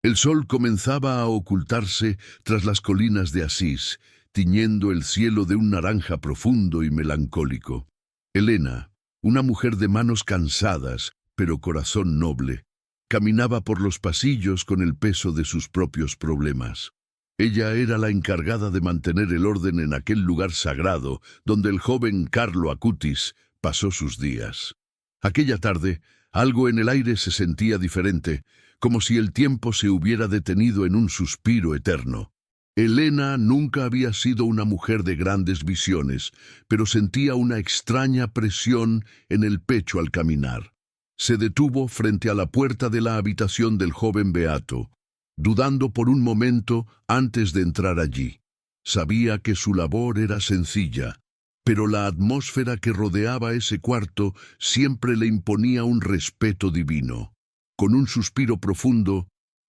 El sol comenzaba a ocultarse tras las colinas de Asís, tiñendo el cielo de un naranja profundo y melancólico. Helena, una mujer de manos cansadas, pero corazón noble, caminaba por los pasillos con el peso de sus propios problemas. Ella era la encargada de mantener el orden en aquel lugar sagrado donde el joven Carlo Acutis pasó sus días. Aquella tarde, algo en el aire se sentía diferente, como si el tiempo se hubiera detenido en un suspiro eterno. Helena nunca había sido una mujer de grandes visiones, pero sentía una extraña presión en el pecho al caminar. Se detuvo frente a la puerta de la habitación del joven beato, dudando por un momento antes de entrar allí. Sabía que su labor era sencilla, pero la atmósfera que rodeaba ese cuarto siempre le imponía un respeto divino. Con un suspiro profundo,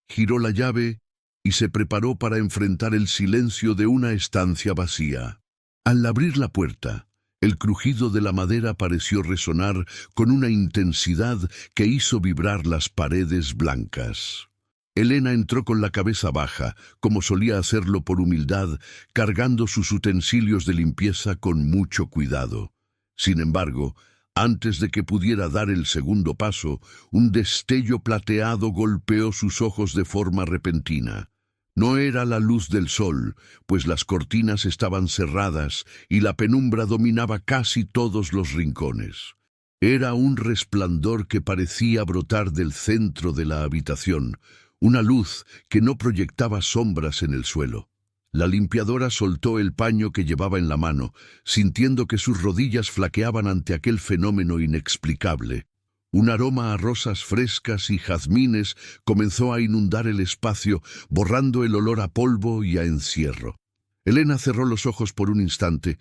giró la llave y se preparó para enfrentar el silencio de una estancia vacía. Al abrir la puerta, el crujido de la madera pareció resonar con una intensidad que hizo vibrar las paredes blancas. Helena entró con la cabeza baja, como solía hacerlo por humildad, cargando sus utensilios de limpieza con mucho cuidado. Sin embargo, antes de que pudiera dar el segundo paso, un destello plateado golpeó sus ojos de forma repentina. No era la luz del sol, pues las cortinas estaban cerradas y la penumbra dominaba casi todos los rincones. Era un resplandor que parecía brotar del centro de la habitación, una luz que no proyectaba sombras en el suelo. La limpiadora soltó el paño que llevaba en la mano, sintiendo que sus rodillas flaqueaban ante aquel fenómeno inexplicable. Un aroma a rosas frescas y jazmines comenzó a inundar el espacio, borrando el olor a polvo y a encierro. Helena cerró los ojos por un instante,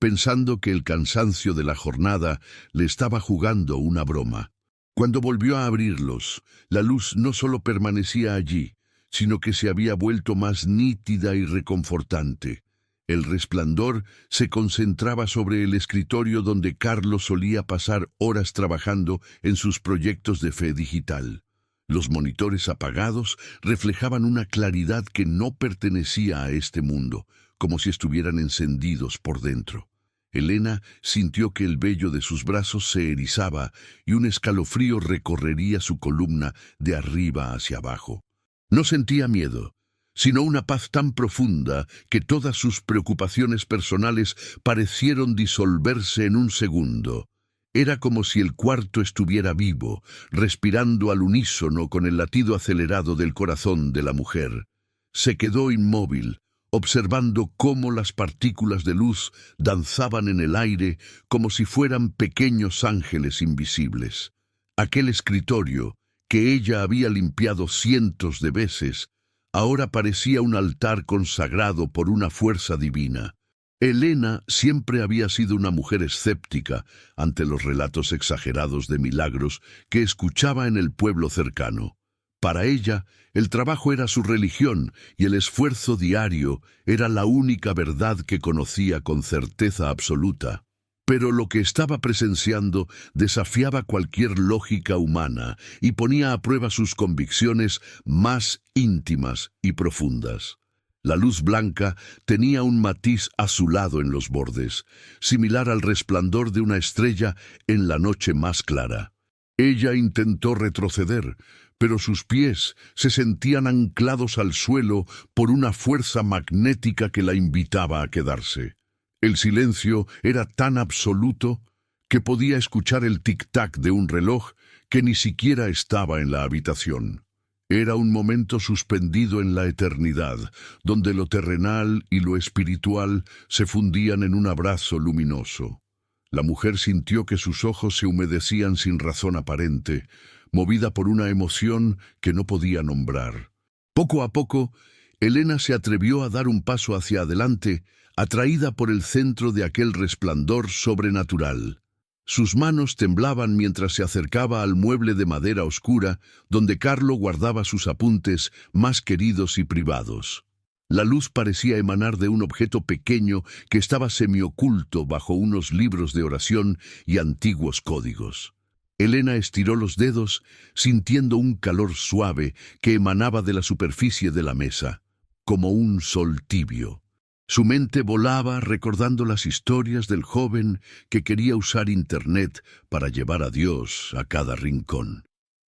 pensando que el cansancio de la jornada le estaba jugando una broma. Cuando volvió a abrirlos, la luz no solo permanecía allí, sino que se había vuelto más nítida y reconfortante. El resplandor se concentraba sobre el escritorio donde Carlos solía pasar horas trabajando en sus proyectos de fe digital. Los monitores apagados reflejaban una claridad que no pertenecía a este mundo, como si estuvieran encendidos por dentro. Helena sintió que el vello de sus brazos se erizaba y un escalofrío recorrería su columna de arriba hacia abajo. No sentía miedo, sino una paz tan profunda que todas sus preocupaciones personales parecieron disolverse en un segundo. Era como si el cuarto estuviera vivo, respirando al unísono con el latido acelerado del corazón de la mujer. Se quedó inmóvil, observando cómo las partículas de luz danzaban en el aire como si fueran pequeños ángeles invisibles. Aquel escritorio, que ella había limpiado cientos de veces, ahora parecía un altar consagrado por una fuerza divina. Helena siempre había sido una mujer escéptica ante los relatos exagerados de milagros que escuchaba en el pueblo cercano. Para ella, el trabajo era su religión y el esfuerzo diario era la única verdad que conocía con certeza absoluta. Pero lo que estaba presenciando desafiaba cualquier lógica humana y ponía a prueba sus convicciones más íntimas y profundas. La luz blanca tenía un matiz azulado en los bordes, similar al resplandor de una estrella en la noche más clara. Ella intentó retroceder, pero sus pies se sentían anclados al suelo por una fuerza magnética que la invitaba a quedarse. El silencio era tan absoluto que podía escuchar el tic-tac de un reloj que ni siquiera estaba en la habitación. Era un momento suspendido en la eternidad, donde lo terrenal y lo espiritual se fundían en un abrazo luminoso. La mujer sintió que sus ojos se humedecían sin razón aparente, movida por una emoción que no podía nombrar. Poco a poco, Helena se atrevió a dar un paso hacia adelante, atraída por el centro de aquel resplandor sobrenatural. Sus manos temblaban mientras se acercaba al mueble de madera oscura donde Carlo guardaba sus apuntes más queridos y privados. La luz parecía emanar de un objeto pequeño que estaba semioculto bajo unos libros de oración y antiguos códigos. Elena estiró los dedos, sintiendo un calor suave que emanaba de la superficie de la mesa, como un sol tibio. Su mente volaba recordando las historias del joven que quería usar Internet para llevar a Dios a cada rincón.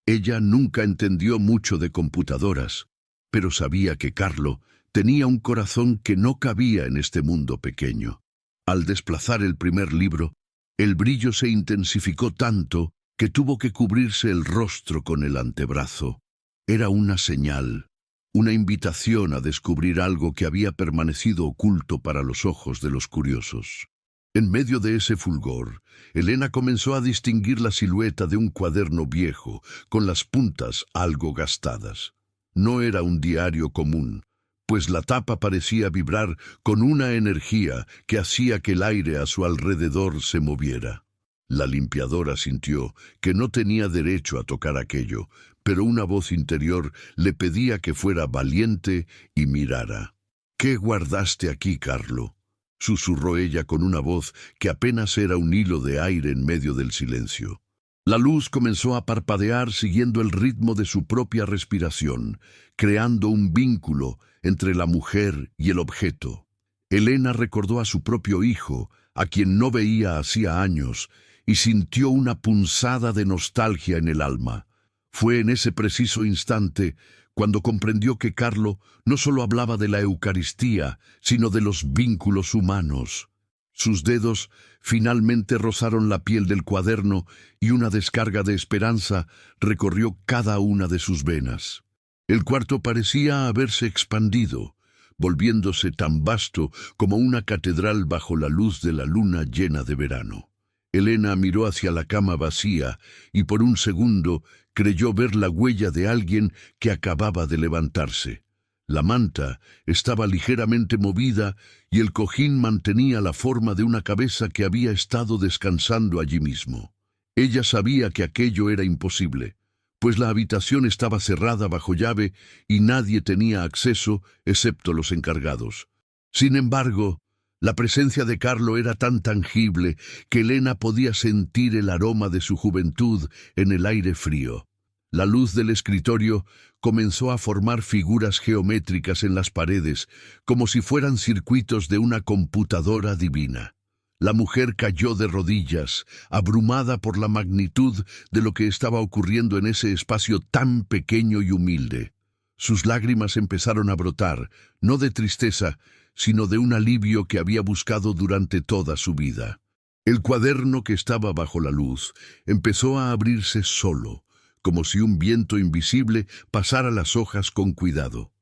Ella nunca entendió mucho de computadoras, pero sabía que Carlo tenía un corazón que no cabía en este mundo pequeño. Al desplazar el primer libro, el brillo se intensificó tanto que tuvo que cubrirse el rostro con el antebrazo. Era una señal, una invitación a descubrir algo que había permanecido oculto para los ojos de los curiosos. En medio de ese fulgor, Elena comenzó a distinguir la silueta de un cuaderno viejo, con las puntas algo gastadas. No era un diario común, pues la tapa parecía vibrar con una energía que hacía que el aire a su alrededor se moviera. La limpiadora sintió que no tenía derecho a tocar aquello, pero una voz interior le pedía que fuera valiente y mirara. «¿Qué guardaste aquí, Carlo?», susurró ella con una voz que apenas era un hilo de aire en medio del silencio. La luz comenzó a parpadear siguiendo el ritmo de su propia respiración, creando un vínculo entre la mujer y el objeto. Elena recordó a su propio hijo, a quien no veía hacía años, y sintió una punzada de nostalgia en el alma. Fue en ese preciso instante cuando comprendió que Carlo no solo hablaba de la Eucaristía, sino de los vínculos humanos. Sus dedos finalmente rozaron la piel del cuaderno y una descarga de esperanza recorrió cada una de sus venas. El cuarto parecía haberse expandido, volviéndose tan vasto como una catedral bajo la luz de la luna llena de verano. Elena miró hacia la cama vacía y por un segundo creyó ver la huella de alguien que acababa de levantarse. La manta estaba ligeramente movida y el cojín mantenía la forma de una cabeza que había estado descansando allí mismo. Ella sabía que aquello era imposible, pues la habitación estaba cerrada bajo llave y nadie tenía acceso excepto los encargados. Sin embargo, la presencia de Carlo era tan tangible que Elena podía sentir el aroma de su juventud en el aire frío. La luz del escritorio comenzó a formar figuras geométricas en las paredes, como si fueran circuitos de una computadora divina. La mujer cayó de rodillas, abrumada por la magnitud de lo que estaba ocurriendo en ese espacio tan pequeño y humilde. Sus lágrimas empezaron a brotar, no de tristeza, sino de un alivio que había buscado durante toda su vida. El cuaderno que estaba bajo la luz empezó a abrirse solo, como si un viento invisible pasara las hojas con cuidado.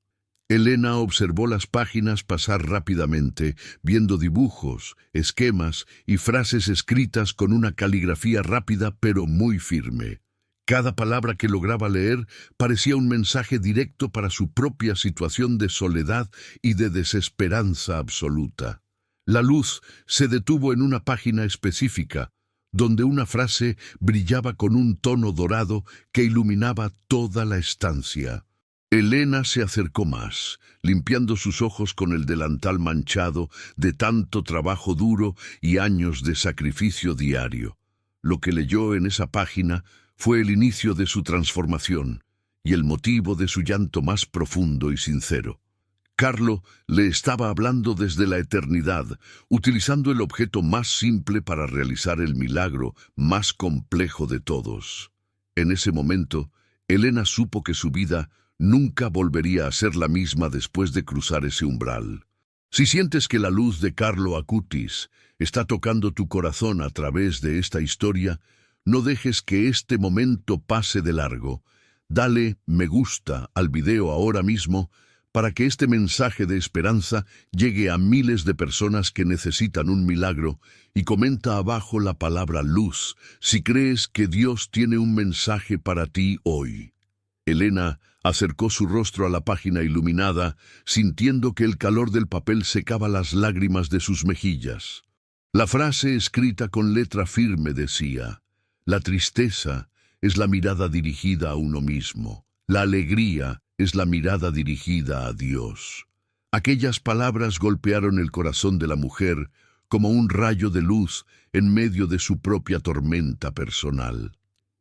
Elena observó las páginas pasar rápidamente, viendo dibujos, esquemas y frases escritas con una caligrafía rápida pero muy firme. Cada palabra que lograba leer parecía un mensaje directo para su propia situación de soledad y de desesperanza absoluta. La luz se detuvo en una página específica, donde una frase brillaba con un tono dorado que iluminaba toda la estancia. Elena se acercó más, limpiando sus ojos con el delantal manchado de tanto trabajo duro y años de sacrificio diario. Lo que leyó en esa página fue el inicio de su transformación y el motivo de su llanto más profundo y sincero. Carlo le estaba hablando desde la eternidad, utilizando el objeto más simple para realizar el milagro más complejo de todos. En ese momento, Elena supo que su vida nunca volvería a ser la misma después de cruzar ese umbral. Si sientes que la luz de Carlo Acutis está tocando tu corazón a través de esta historia, no dejes que este momento pase de largo. Dale me gusta al video ahora mismo para que este mensaje de esperanza llegue a miles de personas que necesitan un milagro, y comenta abajo la palabra luz si crees que Dios tiene un mensaje para ti hoy. Elena acercó su rostro a la página iluminada, sintiendo que el calor del papel secaba las lágrimas de sus mejillas. La frase escrita con letra firme decía: la tristeza es la mirada dirigida a uno mismo. La alegría es la mirada dirigida a Dios. Aquellas palabras golpearon el corazón de la mujer como un rayo de luz en medio de su propia tormenta personal.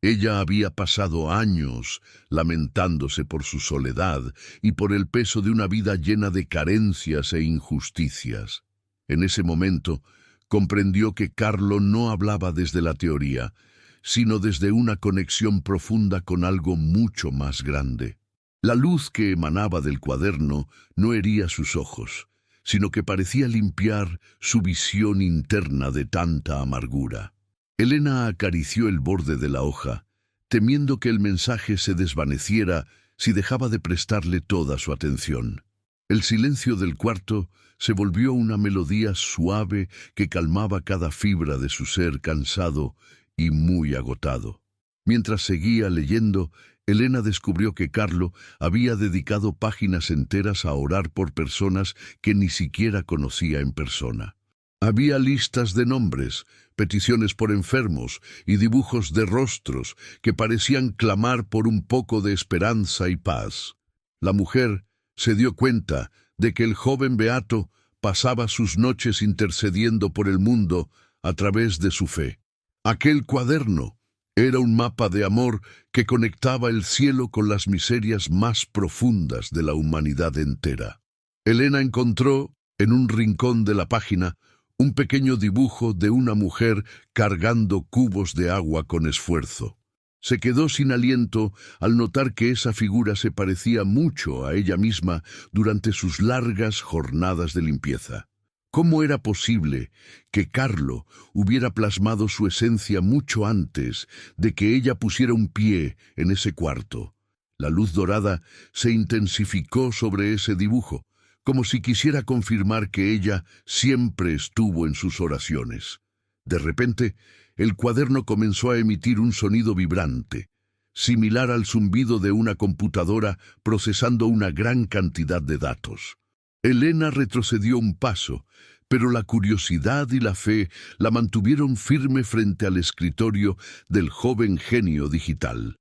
Ella había pasado años lamentándose por su soledad y por el peso de una vida llena de carencias e injusticias. En ese momento, comprendió que Carlo no hablaba desde la teoría, sino desde una conexión profunda con algo mucho más grande. La luz que emanaba del cuaderno no hería sus ojos, sino que parecía limpiar su visión interna de tanta amargura. Elena acarició el borde de la hoja, temiendo que el mensaje se desvaneciera si dejaba de prestarle toda su atención. El silencio del cuarto se volvió una melodía suave que calmaba cada fibra de su ser cansado y muy agotado. Mientras seguía leyendo, Elena descubrió que Carlo había dedicado páginas enteras a orar por personas que ni siquiera conocía en persona. Había listas de nombres, peticiones por enfermos y dibujos de rostros que parecían clamar por un poco de esperanza y paz. La mujer se dio cuenta de que el joven beato pasaba sus noches intercediendo por el mundo a través de su fe. Aquel cuaderno era un mapa de amor que conectaba el cielo con las miserias más profundas de la humanidad entera. Elena encontró, en un rincón de la página, un pequeño dibujo de una mujer cargando cubos de agua con esfuerzo. Se quedó sin aliento al notar que esa figura se parecía mucho a ella misma durante sus largas jornadas de limpieza. ¿Cómo era posible que Carlo hubiera plasmado su esencia mucho antes de que ella pusiera un pie en ese cuarto? La luz dorada se intensificó sobre ese dibujo, como si quisiera confirmar que ella siempre estuvo en sus oraciones. De repente, el cuaderno comenzó a emitir un sonido vibrante, similar al zumbido de una computadora procesando una gran cantidad de datos. Elena retrocedió un paso, pero la curiosidad y la fe la mantuvieron firme frente al escritorio del joven genio digital.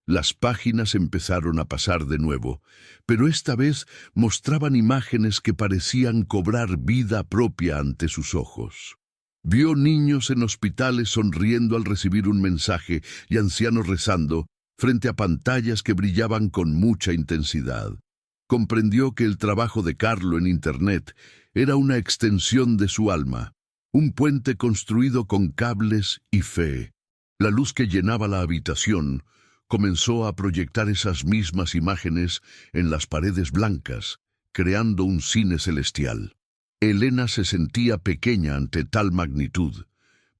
Las páginas empezaron a pasar de nuevo, pero esta vez mostraban imágenes que parecían cobrar vida propia ante sus ojos. Vio niños en hospitales sonriendo al recibir un mensaje y ancianos rezando frente a pantallas que brillaban con mucha intensidad. Comprendió que el trabajo de Carlo en Internet era una extensión de su alma, un puente construido con cables y fe. La luz que llenaba la habitación comenzó a proyectar esas mismas imágenes en las paredes blancas, creando un cine celestial. Elena se sentía pequeña ante tal magnitud,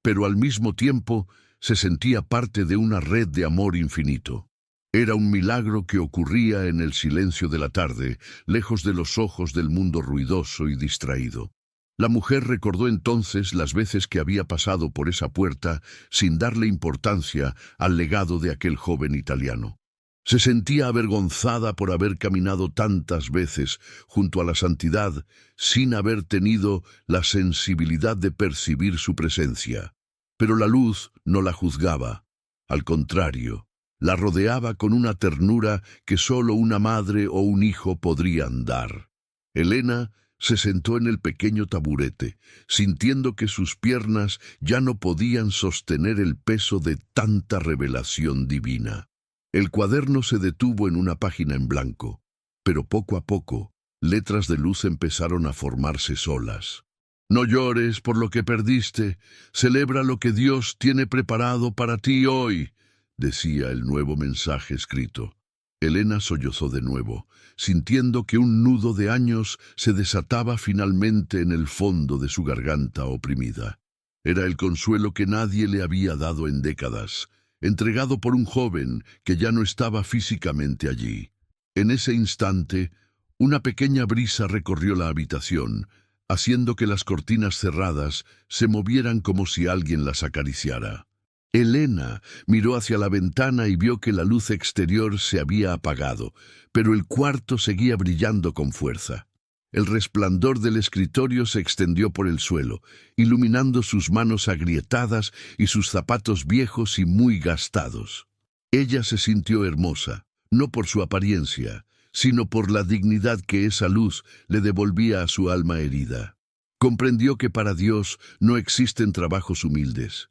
pero al mismo tiempo se sentía parte de una red de amor infinito. Era un milagro que ocurría en el silencio de la tarde, lejos de los ojos del mundo ruidoso y distraído. La mujer recordó entonces las veces que había pasado por esa puerta sin darle importancia al legado de aquel joven italiano. Se sentía avergonzada por haber caminado tantas veces junto a la santidad sin haber tenido la sensibilidad de percibir su presencia. Pero la luz no la juzgaba. Al contrario, la rodeaba con una ternura que solo una madre o un hijo podrían dar. Elena se sentó en el pequeño taburete, sintiendo que sus piernas ya no podían sostener el peso de tanta revelación divina. El cuaderno se detuvo en una página en blanco, pero poco a poco, letras de luz empezaron a formarse solas. No llores por lo que perdiste, celebra lo que Dios tiene preparado para ti hoy, decía el nuevo mensaje escrito. Elena sollozó de nuevo, sintiendo que un nudo de años se desataba finalmente en el fondo de su garganta oprimida. Era el consuelo que nadie le había dado en décadas, entregado por un joven que ya no estaba físicamente allí. En ese instante, una pequeña brisa recorrió la habitación, haciendo que las cortinas cerradas se movieran como si alguien las acariciara. Elena miró hacia la ventana y vio que la luz exterior se había apagado, pero el cuarto seguía brillando con fuerza. El resplandor del escritorio se extendió por el suelo, iluminando sus manos agrietadas y sus zapatos viejos y muy gastados. Ella se sintió hermosa, no por su apariencia, sino por la dignidad que esa luz le devolvía a su alma herida. Comprendió que para Dios no existen trabajos humildes,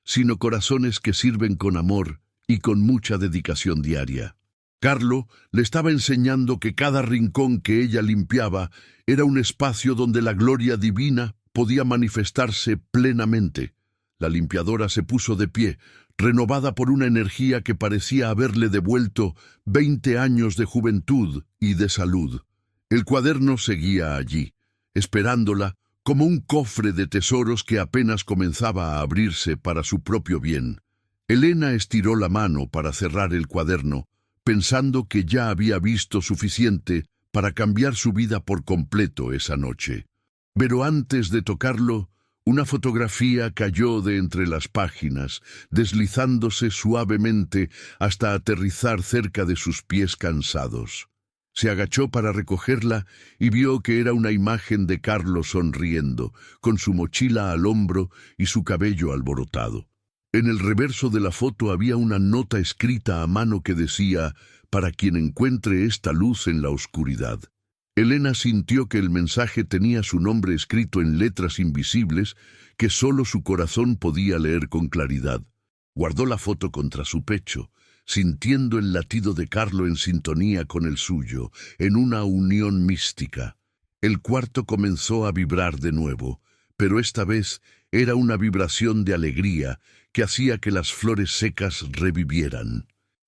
sino corazones que sirven con amor y con mucha dedicación diaria. Carlo le estaba enseñando que cada rincón que ella limpiaba era un espacio donde la gloria divina podía manifestarse plenamente. La limpiadora se puso de pie, renovada por una energía que parecía haberle devuelto 20 años de juventud y de salud. El cuaderno seguía allí, esperándola como un cofre de tesoros que apenas comenzaba a abrirse para su propio bien. Elena estiró la mano para cerrar el cuaderno, pensando que ya había visto suficiente para cambiar su vida por completo esa noche. Pero antes de tocarlo, una fotografía cayó de entre las páginas, deslizándose suavemente hasta aterrizar cerca de sus pies cansados. Se agachó para recogerla y vio que era una imagen de Carlo sonriendo, con su mochila al hombro y su cabello alborotado. En el reverso de la foto había una nota escrita a mano que decía: «Para quien encuentre esta luz en la oscuridad». Elena sintió que el mensaje tenía su nombre escrito en letras invisibles que solo su corazón podía leer con claridad. Guardó la foto contra su pecho, sintiendo el latido de Carlo en sintonía con el suyo, en una unión mística. El cuarto comenzó a vibrar de nuevo, pero esta vez era una vibración de alegría que hacía que las flores secas revivieran.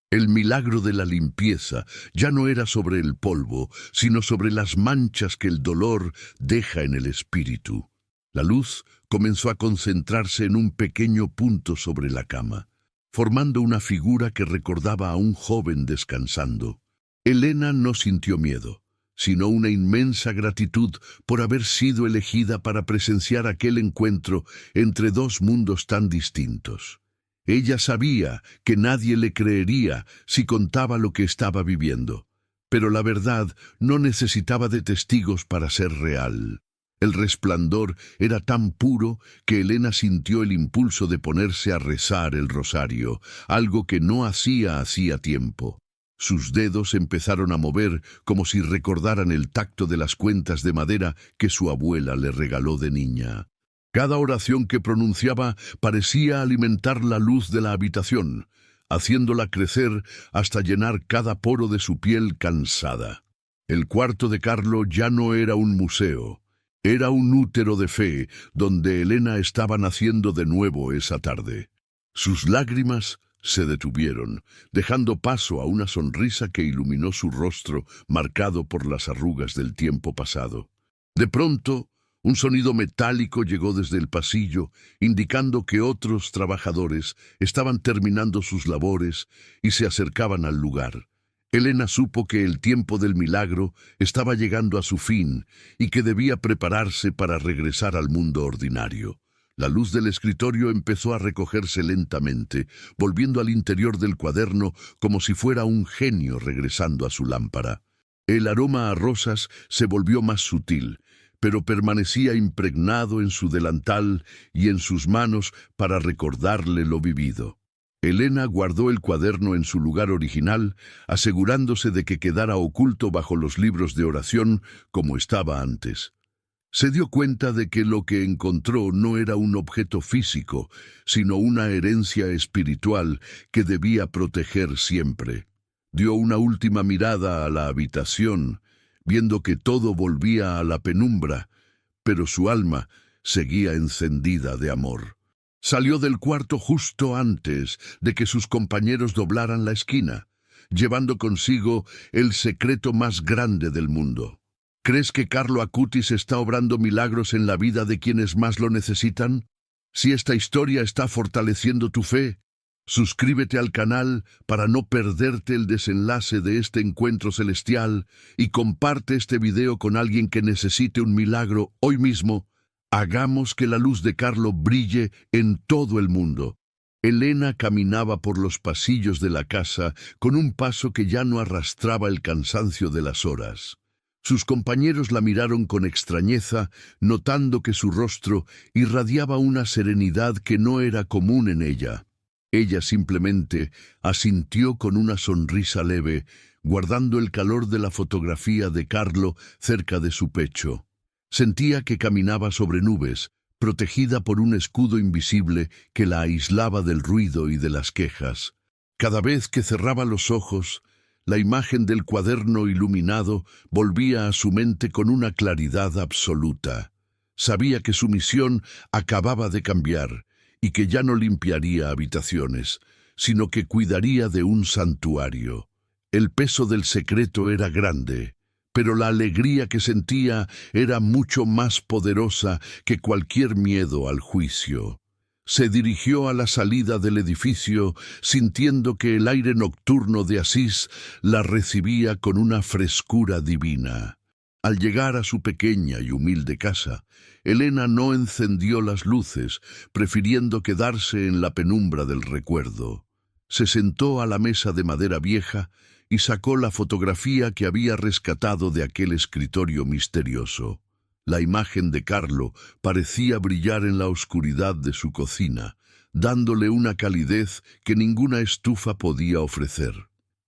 El milagro de la limpieza ya no era sobre el polvo, sino sobre las manchas que el dolor deja en el espíritu. La luz comenzó a concentrarse en un pequeño punto sobre la cama, formando una figura que recordaba a un joven descansando. Elena no sintió miedo, sino una inmensa gratitud por haber sido elegida para presenciar aquel encuentro entre dos mundos tan distintos. Ella sabía que nadie le creería si contaba lo que estaba viviendo, pero la verdad no necesitaba de testigos para ser real. El resplandor era tan puro que Elena sintió el impulso de ponerse a rezar el rosario, algo que no hacía tiempo. Sus dedos empezaron a mover como si recordaran el tacto de las cuentas de madera que su abuela le regaló de niña. Cada oración que pronunciaba parecía alimentar la luz de la habitación, haciéndola crecer hasta llenar cada poro de su piel cansada. El cuarto de Carlo ya no era un museo, era un útero de fe donde Elena estaba naciendo de nuevo esa tarde. Sus lágrimas se detuvieron, dejando paso a una sonrisa que iluminó su rostro marcado por las arrugas del tiempo pasado. De pronto, un sonido metálico llegó desde el pasillo, indicando que otros trabajadores estaban terminando sus labores y se acercaban al lugar. Elena supo que el tiempo del milagro estaba llegando a su fin y que debía prepararse para regresar al mundo ordinario. La luz del escritorio empezó a recogerse lentamente, volviendo al interior del cuaderno como si fuera un genio regresando a su lámpara. El aroma a rosas se volvió más sutil, pero permanecía impregnado en su delantal y en sus manos para recordarle lo vivido. Elena guardó el cuaderno en su lugar original, asegurándose de que quedara oculto bajo los libros de oración como estaba antes. Se dio cuenta de que lo que encontró no era un objeto físico, sino una herencia espiritual que debía proteger siempre. Dio una última mirada a la habitación, viendo que todo volvía a la penumbra, pero su alma seguía encendida de amor. Salió del cuarto justo antes de que sus compañeros doblaran la esquina, llevando consigo el secreto más grande del mundo. ¿Crees que Carlo Acutis está obrando milagros en la vida de quienes más lo necesitan? Si esta historia está fortaleciendo tu fe, suscríbete al canal para no perderte el desenlace de este encuentro celestial y comparte este video con alguien que necesite un milagro hoy mismo. Hagamos que la luz de Carlo brille en todo el mundo. Elena caminaba por los pasillos de la casa con un paso que ya no arrastraba el cansancio de las horas. Sus compañeros la miraron con extrañeza, notando que su rostro irradiaba una serenidad que no era común en ella. Ella simplemente asintió con una sonrisa leve, guardando el calor de la fotografía de Carlo cerca de su pecho. Sentía que caminaba sobre nubes, protegida por un escudo invisible que la aislaba del ruido y de las quejas. Cada vez que cerraba los ojos, la imagen del cuaderno iluminado volvía a su mente con una claridad absoluta. Sabía que su misión acababa de cambiar y que ya no limpiaría habitaciones, sino que cuidaría de un santuario. El peso del secreto era grande, pero la alegría que sentía era mucho más poderosa que cualquier miedo al juicio. Se dirigió a la salida del edificio, sintiendo que el aire nocturno de Asís la recibía con una frescura divina. Al llegar a su pequeña y humilde casa, Elena no encendió las luces, prefiriendo quedarse en la penumbra del recuerdo. Se sentó a la mesa de madera vieja y sacó la fotografía que había rescatado de aquel escritorio misterioso. La imagen de Carlo parecía brillar en la oscuridad de su cocina, dándole una calidez que ninguna estufa podía ofrecer.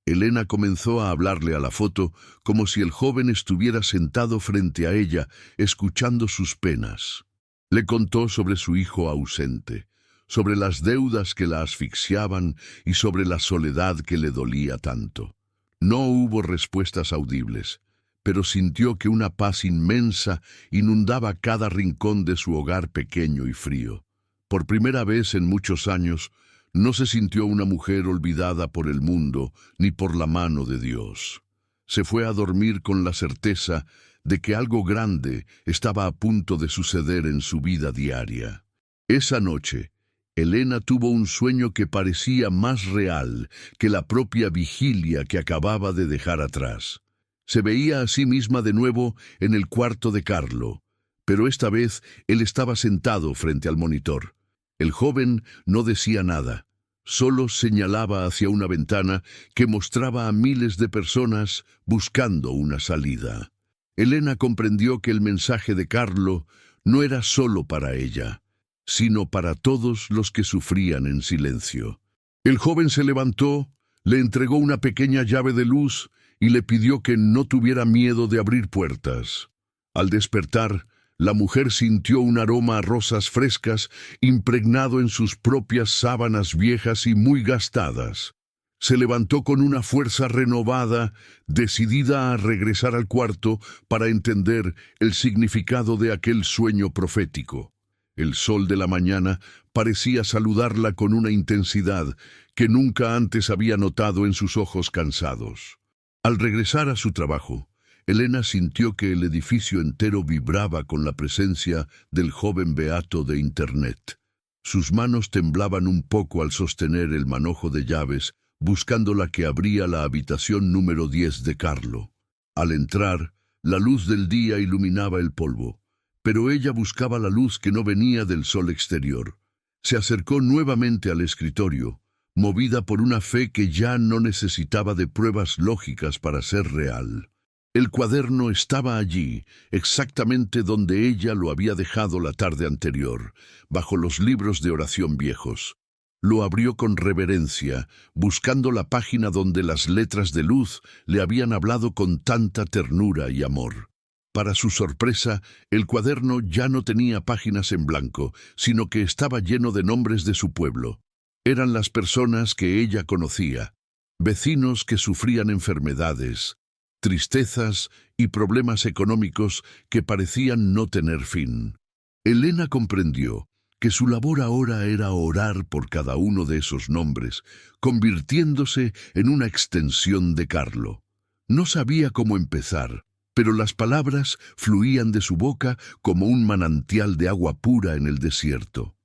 Elena comenzó a hablarle a la foto como si el joven estuviera sentado frente a ella, escuchando sus penas. Le contó sobre su hijo ausente, sobre las deudas que la asfixiaban y sobre la soledad que le dolía tanto. No hubo respuestas audibles, pero sintió que una paz inmensa inundaba cada rincón de su hogar pequeño y frío. Por primera vez en muchos años, no se sintió una mujer olvidada por el mundo ni por la mano de Dios. Se fue a dormir con la certeza de que algo grande estaba a punto de suceder en su vida diaria. Esa noche, Elena tuvo un sueño que parecía más real que la propia vigilia que acababa de dejar atrás. Se veía a sí misma de nuevo en el cuarto de Carlo, pero esta vez él estaba sentado frente al monitor. El joven no decía nada, solo señalaba hacia una ventana que mostraba a miles de personas buscando una salida. Elena comprendió que el mensaje de Carlo no era solo para ella, sino para todos los que sufrían en silencio. El joven se levantó, le entregó una pequeña llave de luz y le pidió que no tuviera miedo de abrir puertas. Al despertar, la mujer sintió un aroma a rosas frescas impregnado en sus propias sábanas viejas y muy gastadas. Se levantó con una fuerza renovada, decidida a regresar al cuarto para entender el significado de aquel sueño profético. El sol de la mañana parecía saludarla con una intensidad que nunca antes había notado en sus ojos cansados. Al regresar a su trabajo, Elena sintió que el edificio entero vibraba con la presencia del joven beato de Internet. Sus manos temblaban un poco al sostener el manojo de llaves, buscando la que abría la habitación número 10 de Carlo. Al entrar, la luz del día iluminaba el polvo, pero ella buscaba la luz que no venía del sol exterior. Se acercó nuevamente al escritorio, movida por una fe que ya no necesitaba de pruebas lógicas para ser real. El cuaderno estaba allí, exactamente donde ella lo había dejado la tarde anterior, bajo los libros de oración viejos. Lo abrió con reverencia, buscando la página donde las letras de luz le habían hablado con tanta ternura y amor. Para su sorpresa, el cuaderno ya no tenía páginas en blanco, sino que estaba lleno de nombres de su pueblo. Eran las personas que ella conocía, vecinos que sufrían enfermedades, tristezas y problemas económicos que parecían no tener fin. Elena comprendió que su labor ahora era orar por cada uno de esos nombres, convirtiéndose en una extensión de Carlo. No sabía cómo empezar, pero las palabras fluían de su boca como un manantial de agua pura en el desierto.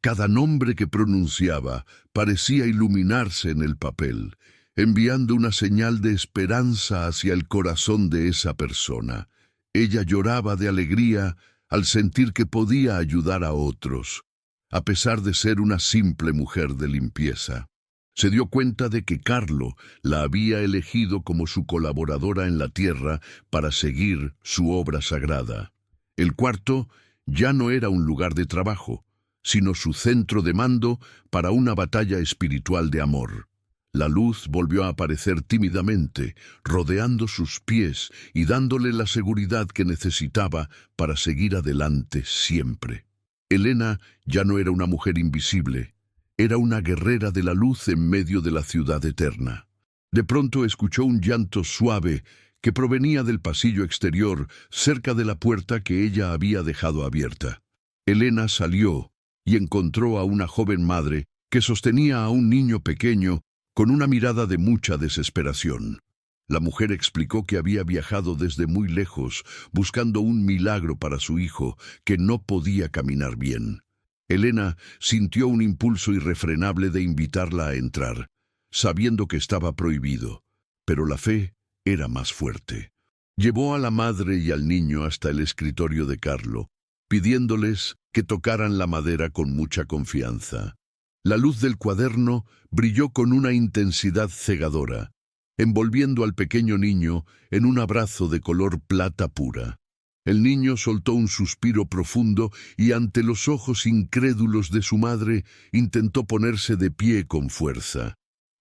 Cada nombre que pronunciaba parecía iluminarse en el papel, enviando una señal de esperanza hacia el corazón de esa persona. Ella lloraba de alegría al sentir que podía ayudar a otros, a pesar de ser una simple mujer de limpieza. Se dio cuenta de que Carlo la había elegido como su colaboradora en la tierra para seguir su obra sagrada. El cuarto ya no era un lugar de trabajo, sino su centro de mando para una batalla espiritual de amor. La luz volvió a aparecer tímidamente, rodeando sus pies y dándole la seguridad que necesitaba para seguir adelante siempre. Elena ya no era una mujer invisible, Era una guerrera de la luz en medio de la ciudad eterna. De pronto escuchó un llanto suave que provenía del pasillo exterior, cerca de la puerta que ella había dejado abierta. Elena salió y encontró a una joven madre que sostenía a un niño pequeño con una mirada de mucha desesperación. La mujer explicó que había viajado desde muy lejos buscando un milagro para su hijo, que no podía caminar bien. Elena sintió un impulso irrefrenable de invitarla a entrar, sabiendo que estaba prohibido, pero la fe era más fuerte. Llevó a la madre y al niño hasta el escritorio de Carlo, pidiéndoles que tocaran la madera con mucha confianza. La luz del cuaderno brilló con una intensidad cegadora, envolviendo al pequeño niño en un abrazo de color plata pura. El niño soltó un suspiro profundo y ante los ojos incrédulos de su madre intentó ponerse de pie con fuerza.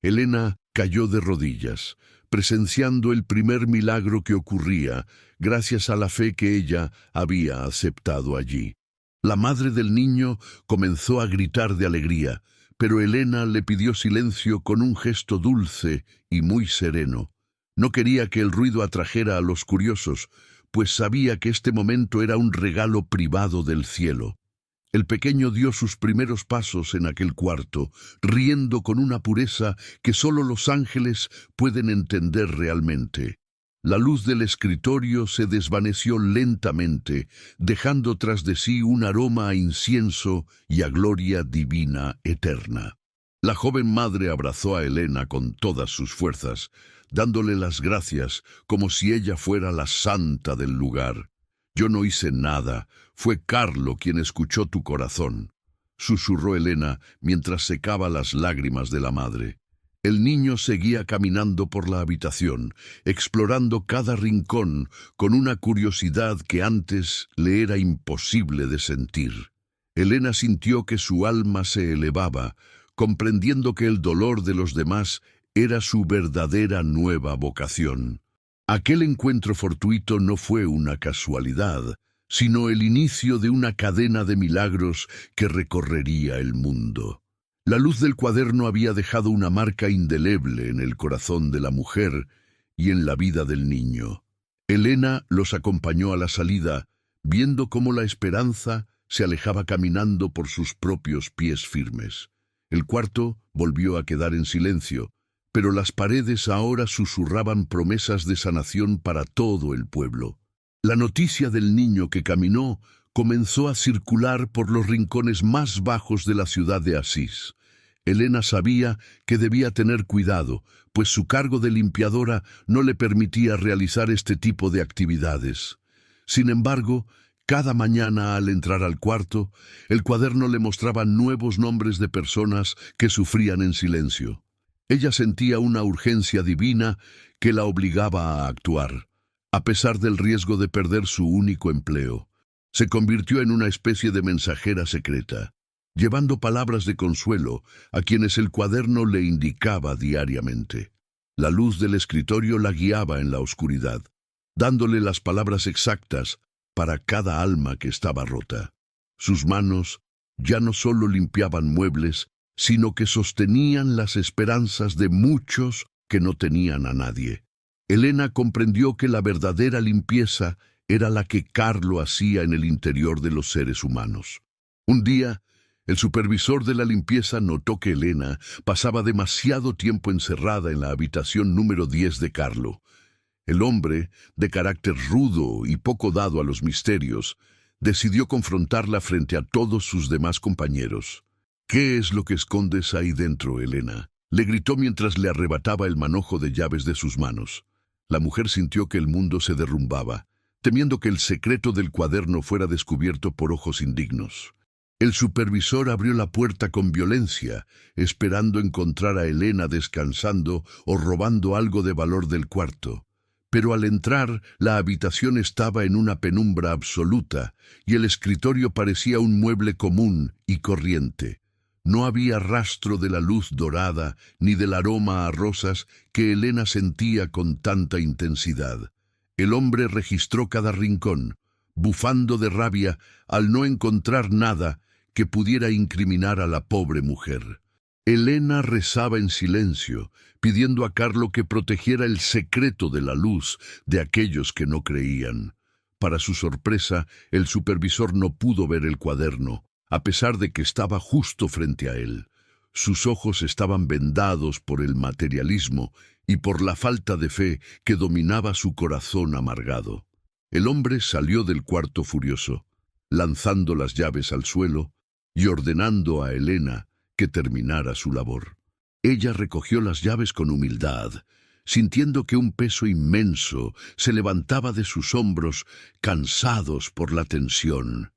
Elena cayó de rodillas, presenciando el primer milagro que ocurría gracias a la fe que ella había aceptado allí. La madre del niño comenzó a gritar de alegría, pero Elena le pidió silencio con un gesto dulce y muy sereno. No quería que el ruido atrajera a los curiosos, pues sabía que este momento era un regalo privado del cielo. El pequeño dio sus primeros pasos en aquel cuarto, riendo con una pureza que solo los ángeles pueden entender realmente. La luz del escritorio se desvaneció lentamente, dejando tras de sí un aroma a incienso y a gloria divina eterna. La joven madre abrazó a Elena con todas sus fuerzas, dándole las gracias como si ella fuera la santa del lugar. «Yo no hice nada, fue Carlo quien escuchó tu corazón», susurró Elena mientras secaba las lágrimas de la madre. El niño seguía caminando por la habitación, explorando cada rincón con una curiosidad que antes le era imposible de sentir. Elena sintió que su alma se elevaba, comprendiendo que el dolor de los demás era su verdadera nueva vocación. Aquel encuentro fortuito no fue una casualidad, sino el inicio de una cadena de milagros que recorrería el mundo. La luz del cuaderno había dejado una marca indeleble en el corazón de la mujer y en la vida del niño. Elena los acompañó a la salida, viendo cómo la esperanza se alejaba caminando por sus propios pies firmes. El cuarto volvió a quedar en silencio, pero las paredes ahora susurraban promesas de sanación para todo el pueblo. La noticia del niño que caminó comenzó a circular por los rincones más bajos de la ciudad de Asís. Elena sabía que debía tener cuidado, pues su cargo de limpiadora no le permitía realizar este tipo de actividades. Sin embargo, cada mañana al entrar al cuarto, el cuaderno le mostraba nuevos nombres de personas que sufrían en silencio. Ella sentía una urgencia divina que la obligaba a actuar, a pesar del riesgo de perder su único empleo. Se convirtió en una especie de mensajera secreta, llevando palabras de consuelo a quienes el cuaderno le indicaba diariamente. La luz del escritorio la guiaba en la oscuridad, dándole las palabras exactas para cada alma que estaba rota. Sus manos ya no solo limpiaban muebles, sino que sostenían las esperanzas de muchos que no tenían a nadie. Elena comprendió que la verdadera limpieza era la que Carlo hacía en el interior de los seres humanos. Un día, el supervisor de la limpieza notó que Elena pasaba demasiado tiempo encerrada en la habitación número 10 de Carlo. El hombre, de carácter rudo y poco dado a los misterios, decidió confrontarla frente a todos sus demás compañeros. «¿Qué es lo que escondes ahí dentro, Elena?», le gritó mientras le arrebataba el manojo de llaves de sus manos. La mujer sintió que el mundo se derrumbaba, temiendo que el secreto del cuaderno fuera descubierto por ojos indignos. El supervisor abrió la puerta con violencia, esperando encontrar a Elena descansando o robando algo de valor del cuarto. Pero al entrar, la habitación estaba en una penumbra absoluta y el escritorio parecía un mueble común y corriente. No había rastro de la luz dorada ni del aroma a rosas que Elena sentía con tanta intensidad. El hombre registró cada rincón, bufando de rabia al no encontrar nada que pudiera incriminar a la pobre mujer. Elena rezaba en silencio, pidiendo a Carlo que protegiera el secreto de la luz de aquellos que no creían. Para su sorpresa, el supervisor no pudo ver el cuaderno, a pesar de que estaba justo frente a él. Sus ojos estaban vendados por el materialismo y por la falta de fe que dominaba su corazón amargado. El hombre salió del cuarto furioso, lanzando las llaves al suelo y ordenando a Elena que terminara su labor. Ella recogió las llaves con humildad, sintiendo que un peso inmenso se levantaba de sus hombros, cansados por la tensión.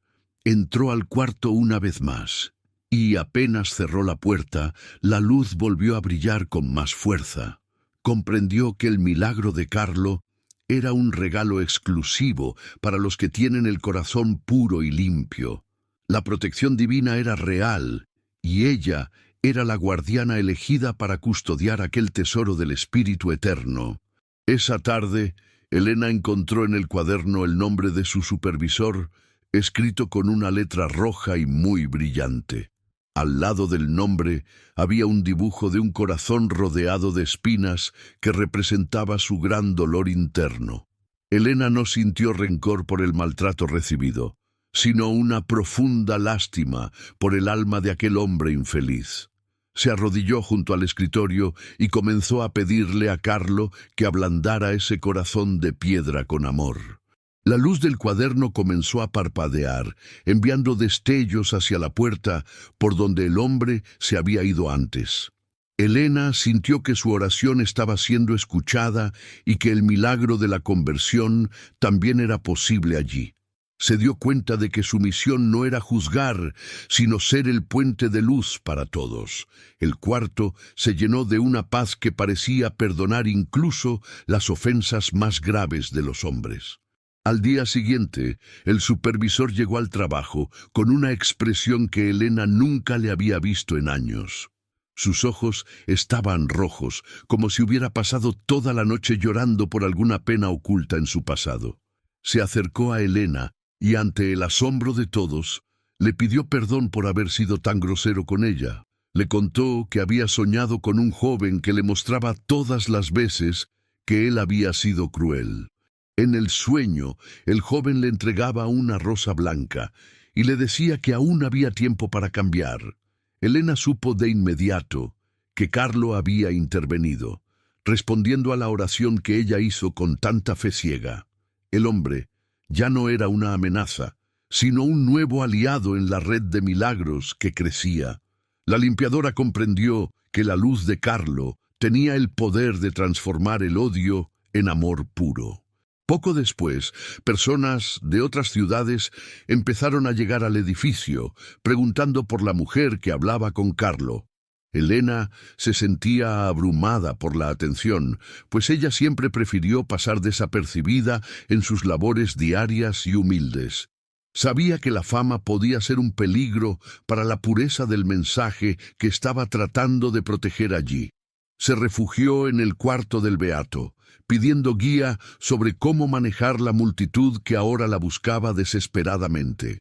Entró al cuarto una vez más, y apenas cerró la puerta, la luz volvió a brillar con más fuerza. Comprendió que el milagro de Carlo era un regalo exclusivo para los que tienen el corazón puro y limpio. La protección divina era real, y ella era la guardiana elegida para custodiar aquel tesoro del Espíritu Eterno. Esa tarde, Elena encontró en el cuaderno el nombre de su supervisor, escrito con una letra roja y muy brillante. Al lado del nombre había un dibujo de un corazón rodeado de espinas que representaba su gran dolor interno. Elena no sintió rencor por el maltrato recibido, sino una profunda lástima por el alma de aquel hombre infeliz. Se arrodilló junto al escritorio y comenzó a pedirle a Carlo que ablandara ese corazón de piedra con amor. La luz del cuaderno comenzó a parpadear, enviando destellos hacia la puerta por donde el hombre se había ido antes. Elena sintió que su oración estaba siendo escuchada y que el milagro de la conversión también era posible allí. Se dio cuenta de que su misión no era juzgar, sino ser el puente de luz para todos. El cuarto se llenó de una paz que parecía perdonar incluso las ofensas más graves de los hombres. Al día siguiente, el supervisor llegó al trabajo con una expresión que Elena nunca le había visto en años. Sus ojos estaban rojos, como si hubiera pasado toda la noche llorando por alguna pena oculta en su pasado. Se acercó a Elena y, ante el asombro de todos, le pidió perdón por haber sido tan grosero con ella. Le contó que había soñado con un joven que le mostraba todas las veces que él había sido cruel. En el sueño, el joven le entregaba una rosa blanca y le decía que aún había tiempo para cambiar. Elena supo de inmediato que Carlo había intervenido, respondiendo a la oración que ella hizo con tanta fe ciega. El hombre ya no era una amenaza, sino un nuevo aliado en la red de milagros que crecía. La limpiadora comprendió que la luz de Carlo tenía el poder de transformar el odio en amor puro. Poco después, personas de otras ciudades empezaron a llegar al edificio, preguntando por la mujer que hablaba con Carlo. Elena se sentía abrumada por la atención, pues ella siempre prefirió pasar desapercibida en sus labores diarias y humildes. Sabía que la fama podía ser un peligro para la pureza del mensaje que estaba tratando de proteger allí. Se refugió en el cuarto del beato, pidiendo guía sobre cómo manejar la multitud que ahora la buscaba desesperadamente.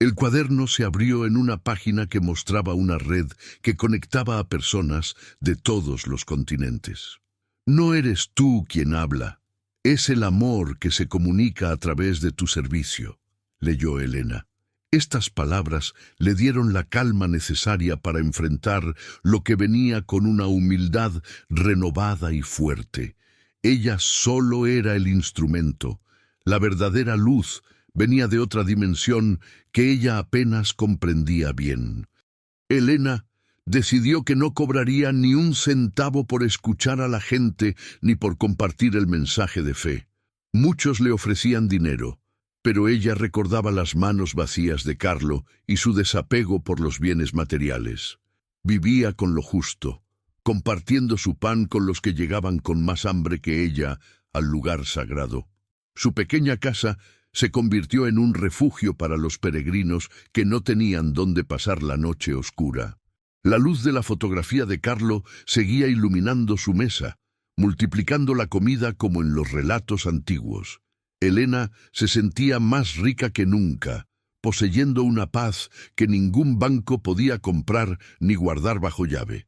El cuaderno se abrió en una página que mostraba una red que conectaba a personas de todos los continentes. No eres tú quien habla, es el amor que se comunica a través de tu servicio, leyó Elena. Estas palabras le dieron la calma necesaria para enfrentar lo que venía con una humildad renovada y fuerte. Ella solo era el instrumento. La verdadera luz venía de otra dimensión que ella apenas comprendía bien. Elena decidió que no cobraría ni un centavo por escuchar a la gente ni por compartir el mensaje de fe. Muchos le ofrecían dinero, pero ella recordaba las manos vacías de Carlo y su desapego por los bienes materiales. Vivía con lo justo, compartiendo su pan con los que llegaban con más hambre que ella al lugar sagrado. Su pequeña casa se convirtió en un refugio para los peregrinos que no tenían dónde pasar la noche oscura. La luz de la fotografía de Carlo seguía iluminando su mesa, multiplicando la comida como en los relatos antiguos. Elena se sentía más rica que nunca, poseyendo una paz que ningún banco podía comprar ni guardar bajo llave.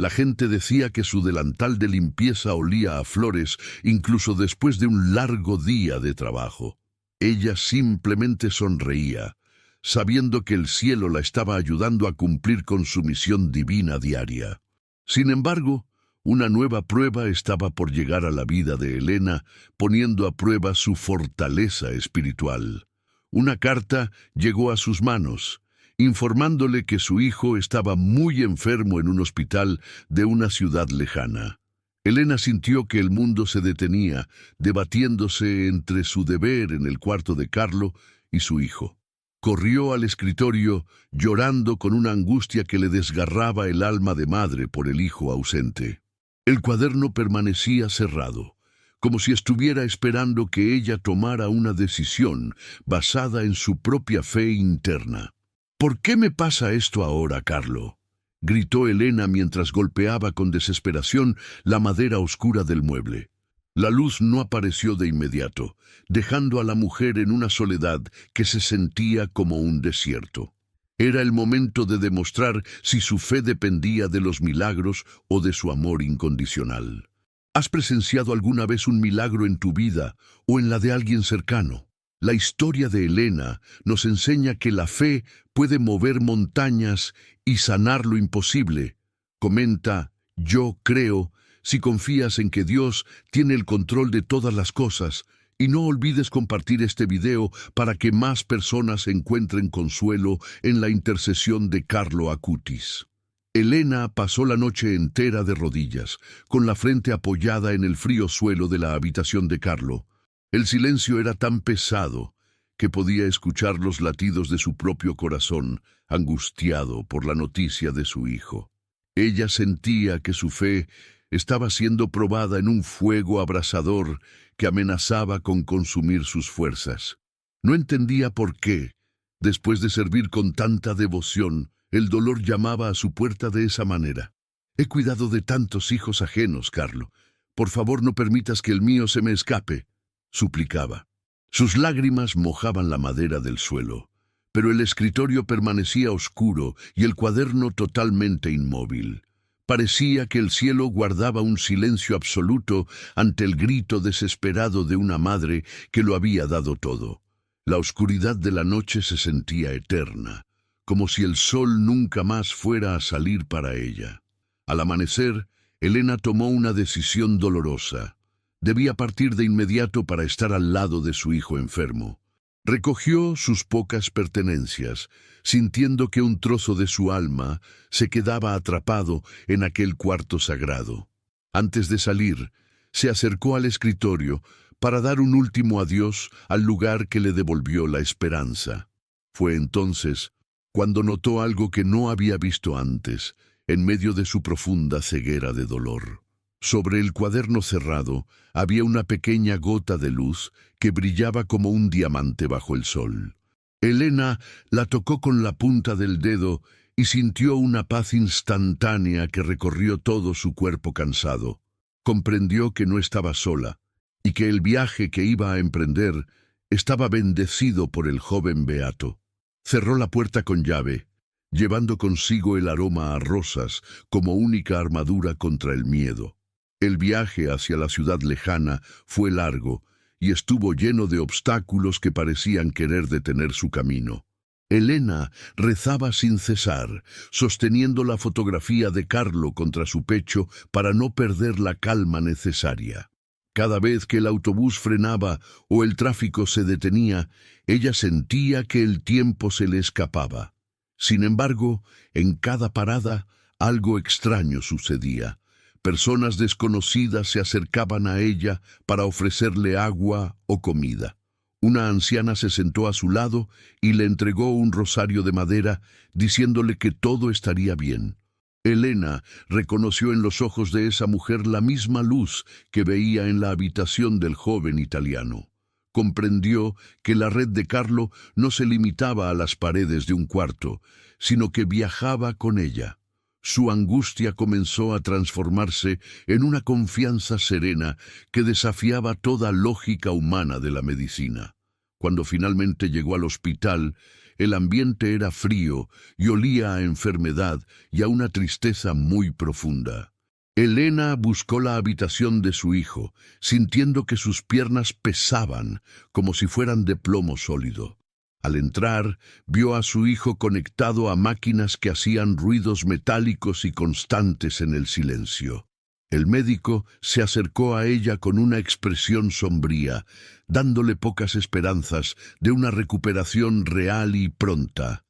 La gente decía que su delantal de limpieza olía a flores, incluso después de un largo día de trabajo. Ella simplemente sonreía, sabiendo que el cielo la estaba ayudando a cumplir con su misión divina diaria. Sin embargo, una nueva prueba estaba por llegar a la vida de Elena, poniendo a prueba su fortaleza espiritual. Una carta llegó a sus manos, informándole que su hijo estaba muy enfermo en un hospital de una ciudad lejana. Elena sintió que el mundo se detenía, debatiéndose entre su deber en el cuarto de Carlo y su hijo. Corrió al escritorio, llorando con una angustia que le desgarraba el alma de madre por el hijo ausente. El cuaderno permanecía cerrado, como si estuviera esperando que ella tomara una decisión basada en su propia fe interna. «¿Por qué me pasa esto ahora, Carlo?», gritó Elena mientras golpeaba con desesperación la madera oscura del mueble. La luz no apareció de inmediato, dejando a la mujer en una soledad que se sentía como un desierto. Era el momento de demostrar si su fe dependía de los milagros o de su amor incondicional. ¿Has presenciado alguna vez un milagro en tu vida o en la de alguien cercano? La historia de Elena nos enseña que la fe puede mover montañas y sanar lo imposible. Comenta: «Yo creo», si confías en que Dios tiene el control de todas las cosas, y no olvides compartir este video para que más personas encuentren consuelo en la intercesión de Carlo Acutis. Elena pasó la noche entera de rodillas, con la frente apoyada en el frío suelo de la habitación de Carlo. El silencio era tan pesado que podía escuchar los latidos de su propio corazón, angustiado por la noticia de su hijo. Ella sentía que su fe estaba siendo probada en un fuego abrasador que amenazaba con consumir sus fuerzas. No entendía por qué, después de servir con tanta devoción, el dolor llamaba a su puerta de esa manera. «He cuidado de tantos hijos ajenos, Carlo. Por favor, no permitas que el mío se me escape», suplicaba. Sus lágrimas mojaban la madera del suelo, pero el escritorio permanecía oscuro y el cuaderno totalmente inmóvil. Parecía que el cielo guardaba un silencio absoluto ante el grito desesperado de una madre que lo había dado todo. La oscuridad de la noche se sentía eterna, como si el sol nunca más fuera a salir para ella. Al amanecer, Elena tomó una decisión dolorosa. Debía partir de inmediato para estar al lado de su hijo enfermo. Recogió sus pocas pertenencias, sintiendo que un trozo de su alma se quedaba atrapado en aquel cuarto sagrado. Antes de salir, se acercó al escritorio para dar un último adiós al lugar que le devolvió la esperanza. Fue entonces cuando notó algo que no había visto antes, en medio de su profunda ceguera de dolor. Sobre el cuaderno cerrado había una pequeña gota de luz que brillaba como un diamante bajo el sol. Elena la tocó con la punta del dedo y sintió una paz instantánea que recorrió todo su cuerpo cansado. Comprendió que no estaba sola y que el viaje que iba a emprender estaba bendecido por el joven beato. Cerró la puerta con llave, llevando consigo el aroma a rosas como única armadura contra el miedo. El viaje hacia la ciudad lejana fue largo y estuvo lleno de obstáculos que parecían querer detener su camino. Elena rezaba sin cesar, sosteniendo la fotografía de Carlo contra su pecho para no perder la calma necesaria. Cada vez que el autobús frenaba o el tráfico se detenía, ella sentía que el tiempo se le escapaba. Sin embargo, en cada parada, algo extraño sucedía. Personas desconocidas se acercaban a ella para ofrecerle agua o comida. Una anciana se sentó a su lado y le entregó un rosario de madera, diciéndole que todo estaría bien. Elena reconoció en los ojos de esa mujer la misma luz que veía en la habitación del joven italiano. Comprendió que la red de Carlo no se limitaba a las paredes de un cuarto, sino que viajaba con ella. Su angustia comenzó a transformarse en una confianza serena que desafiaba toda lógica humana de la medicina. Cuando finalmente llegó al hospital, el ambiente era frío y olía a enfermedad y a una tristeza muy profunda. Elena buscó la habitación de su hijo, sintiendo que sus piernas pesaban como si fueran de plomo sólido. Al entrar, vio a su hijo conectado a máquinas que hacían ruidos metálicos y constantes en el silencio. El médico se acercó a ella con una expresión sombría, dándole pocas esperanzas de una recuperación real y pronta.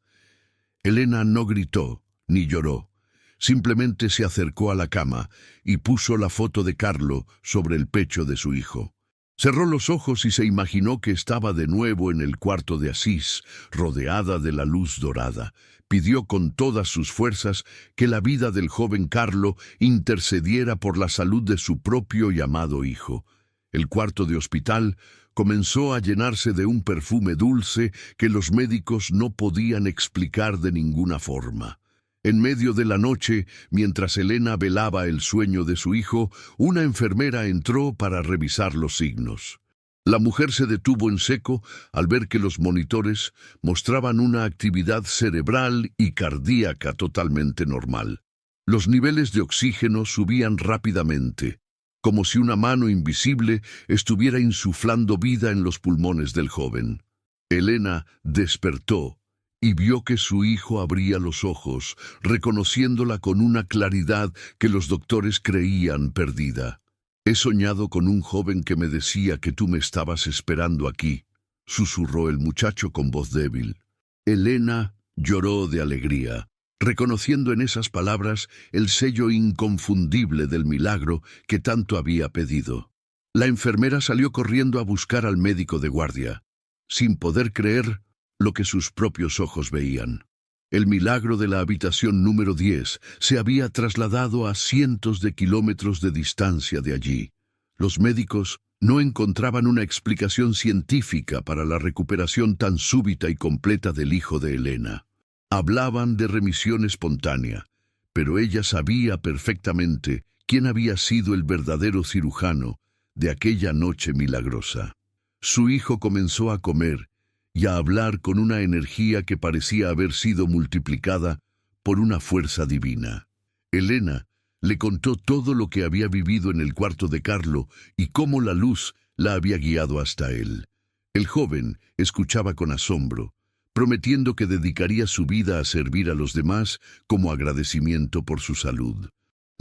Elena no gritó ni lloró. Simplemente se acercó a la cama y puso la foto de Carlo sobre el pecho de su hijo. Cerró los ojos y se imaginó que estaba de nuevo en el cuarto de Asís, rodeada de la luz dorada. Pidió con todas sus fuerzas que la vida del joven Carlo intercediera por la salud de su propio y amado hijo. El cuarto de hospital comenzó a llenarse de un perfume dulce que los médicos no podían explicar de ninguna forma. En medio de la noche, mientras Elena velaba el sueño de su hijo, una enfermera entró para revisar los signos. La mujer se detuvo en seco al ver que los monitores mostraban una actividad cerebral y cardíaca totalmente normal. Los niveles de oxígeno subían rápidamente, como si una mano invisible estuviera insuflando vida en los pulmones del joven. Elena despertó y vio que su hijo abría los ojos, reconociéndola con una claridad que los doctores creían perdida. «He soñado con un joven que me decía que tú me estabas esperando aquí», susurró el muchacho con voz débil. Elena lloró de alegría, reconociendo en esas palabras el sello inconfundible del milagro que tanto había pedido. La enfermera salió corriendo a buscar al médico de guardia, sin poder creer lo que sus propios ojos veían. El milagro de la habitación número 10 se había trasladado a cientos de kilómetros de distancia de allí. Los médicos no encontraban una explicación científica para la recuperación tan súbita y completa del hijo de Elena. Hablaban de remisión espontánea, pero ella sabía perfectamente quién había sido el verdadero cirujano de aquella noche milagrosa. Su hijo comenzó a comer y a hablar con una energía que parecía haber sido multiplicada por una fuerza divina. Elena le contó todo lo que había vivido en el cuarto de Carlo y cómo la luz la había guiado hasta él. El joven escuchaba con asombro, prometiendo que dedicaría su vida a servir a los demás como agradecimiento por su salud.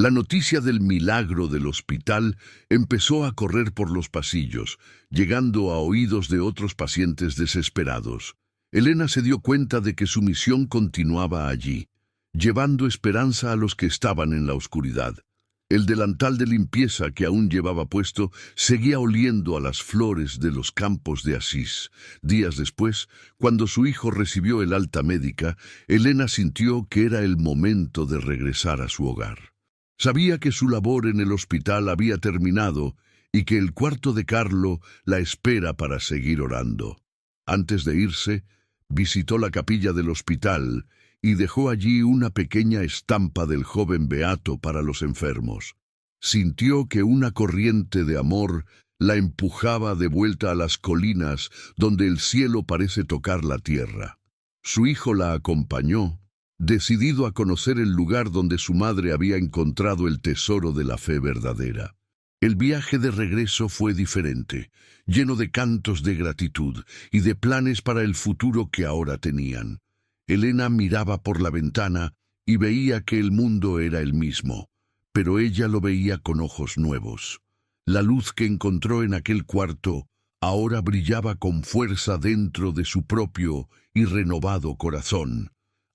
La noticia del milagro del hospital empezó a correr por los pasillos, llegando a oídos de otros pacientes desesperados. Elena se dio cuenta de que su misión continuaba allí, llevando esperanza a los que estaban en la oscuridad. El delantal de limpieza que aún llevaba puesto seguía oliendo a las flores de los campos de Asís. Días después, cuando su hijo recibió el alta médica, Elena sintió que era el momento de regresar a su hogar. Sabía que su labor en el hospital había terminado y que el cuarto de Carlo la espera para seguir orando. Antes de irse, visitó la capilla del hospital y dejó allí una pequeña estampa del joven beato para los enfermos. Sintió que una corriente de amor la empujaba de vuelta a las colinas donde el cielo parece tocar la tierra. Su hijo la acompañó, decidido a conocer el lugar donde su madre había encontrado el tesoro de la fe verdadera. El viaje de regreso fue diferente, lleno de cantos de gratitud y de planes para el futuro que ahora tenían. Elena miraba por la ventana y veía que el mundo era el mismo, pero ella lo veía con ojos nuevos. La luz que encontró en aquel cuarto ahora brillaba con fuerza dentro de su propio y renovado corazón.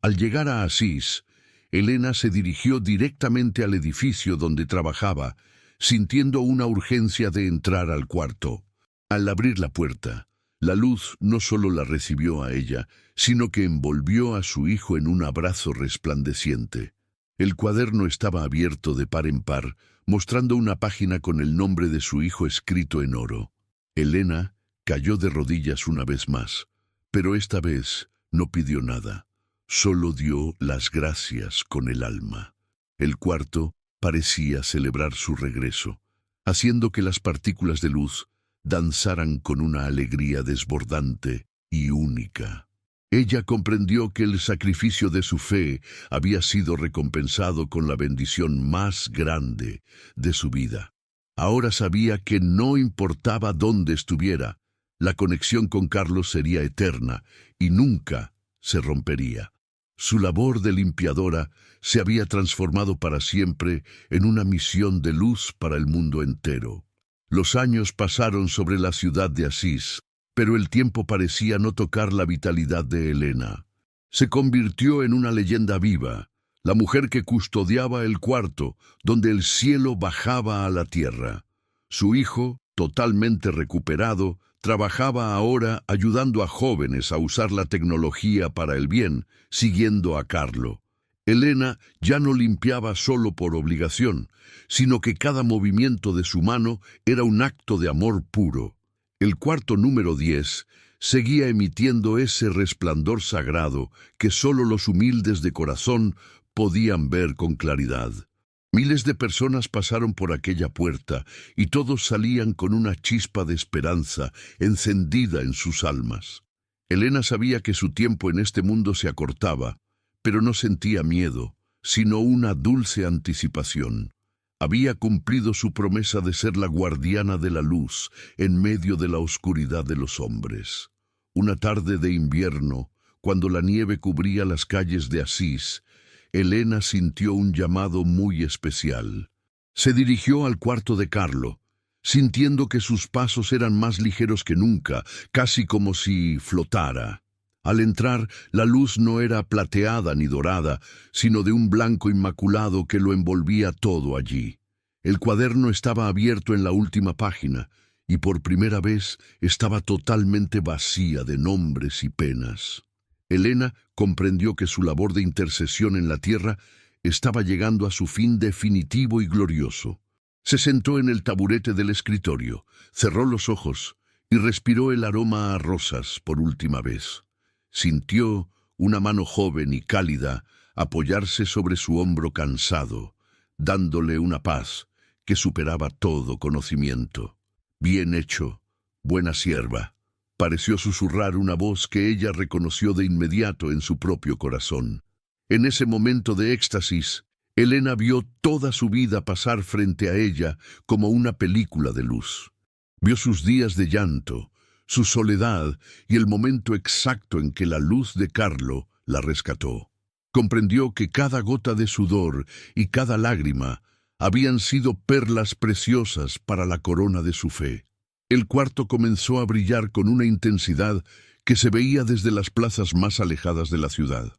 Al llegar a Asís, Elena se dirigió directamente al edificio donde trabajaba, sintiendo una urgencia de entrar al cuarto. Al abrir la puerta, la luz no solo la recibió a ella, sino que envolvió a su hijo en un abrazo resplandeciente. El cuaderno estaba abierto de par en par, mostrando una página con el nombre de su hijo escrito en oro. Elena cayó de rodillas una vez más, pero esta vez no pidió nada. Solo dio las gracias con el alma. El cuarto parecía celebrar su regreso, haciendo que las partículas de luz danzaran con una alegría desbordante y única. Ella comprendió que el sacrificio de su fe había sido recompensado con la bendición más grande de su vida. Ahora sabía que no importaba dónde estuviera, la conexión con Carlos sería eterna y nunca se rompería. Su labor de limpiadora se había transformado para siempre en una misión de luz para el mundo entero. Los años pasaron sobre la ciudad de Asís, pero el tiempo parecía no tocar la vitalidad de Elena. Se convirtió en una leyenda viva, la mujer que custodiaba el cuarto donde el cielo bajaba a la tierra. Su hijo, totalmente recuperado, trabajaba ahora ayudando a jóvenes a usar la tecnología para el bien, siguiendo a Carlo. Elena ya no limpiaba solo por obligación, sino que cada movimiento de su mano era un acto de amor puro. El cuarto número 10 seguía emitiendo ese resplandor sagrado que solo los humildes de corazón podían ver con claridad. Miles de personas pasaron por aquella puerta y todos salían con una chispa de esperanza encendida en sus almas. Elena sabía que su tiempo en este mundo se acortaba, pero no sentía miedo, sino una dulce anticipación. Había cumplido su promesa de ser la guardiana de la luz en medio de la oscuridad de los hombres. Una tarde de invierno, cuando la nieve cubría las calles de Asís, Elena sintió un llamado muy especial. Se dirigió al cuarto de Carlo, sintiendo que sus pasos eran más ligeros que nunca, casi como si flotara. Al entrar, la luz no era plateada ni dorada, sino de un blanco inmaculado que lo envolvía todo allí. El cuaderno estaba abierto en la última página, y por primera vez estaba totalmente vacía de nombres y penas. Elena comprendió que su labor de intercesión en la tierra estaba llegando a su fin definitivo y glorioso. Se sentó en el taburete del escritorio, cerró los ojos y respiró el aroma a rosas por última vez. Sintió una mano joven y cálida apoyarse sobre su hombro cansado, dándole una paz que superaba todo conocimiento. «Bien hecho, buena sierva», pareció susurrar una voz que ella reconoció de inmediato en su propio corazón. En ese momento de éxtasis, Elena vio toda su vida pasar frente a ella como una película de luz. Vio sus días de llanto, su soledad y el momento exacto en que la luz de Carlo la rescató. Comprendió que cada gota de sudor y cada lágrima habían sido perlas preciosas para la corona de su fe. El cuarto comenzó a brillar con una intensidad que se veía desde las plazas más alejadas de la ciudad.